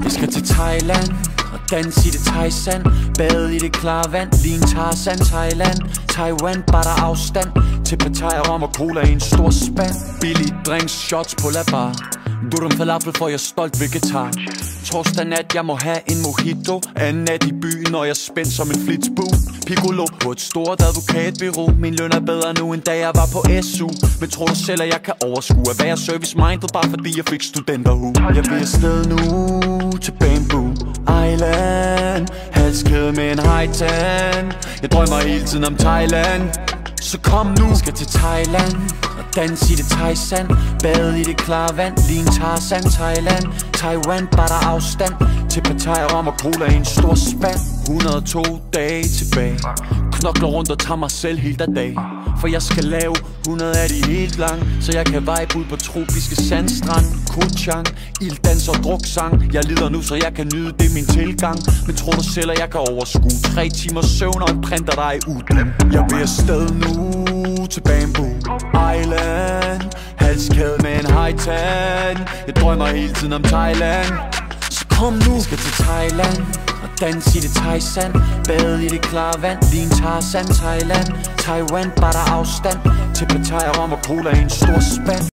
Jeg skal til Thailand og dans i det thai-sand. Bade i det klare vand, lige en Tarzan. Thailand, Taiwan, bare der afstand til Pattaya, rom og cola i en stor spand. Billige drinks, shots på la bar. Durum falafel, for jeg er stolt vegetar. Torsdag nat, jeg må have en mojito. Anden nat i byen, når jeg er spændt som en flitsbue. Piccolo på et stort advokatbureau. Min løn er bedre nu, end da jeg var på SU. Men tror du selv, at jeg kan overskue at være service-minded, bare fordi jeg fik studenterhue? Jeg vil afsted nu til Bamboo Island, halskæde med en high-tan. Jeg drømmer hele tiden om Thailand, så kom nu. Jeg skal til Thailand og dans i det thai-sand. Bade i det klare vand, lige en Tarzan. Thailand, Taiwan, bare der afstand til Pattaya, rom og cola i en stor spand. 102 dage tilbage, knokler rundt og tager mig selv helt af dag. For jeg skal lave 100 af de helt lang, så jeg kan vibe ud på tropiske sandstrand. Koh Chang, ilddans og druksang. Jeg lider nu, så jeg kan nyde det min tilgang. Men tror du selv, at jeg kan overskue 3 timers søvn og en printer, der er i uden. Jeg vil afsted nu til Bamboo Island, halskæde med en high-tan. Jeg drømmer hele tiden om Thailand, så kom nu. Jeg skal til Thailand og dans i det thai-sand. Bade i det klare vand, lige en Tarzan. Thailand, Taiwan, bare der afstand til Pattaya, rom og cola i en stor spand.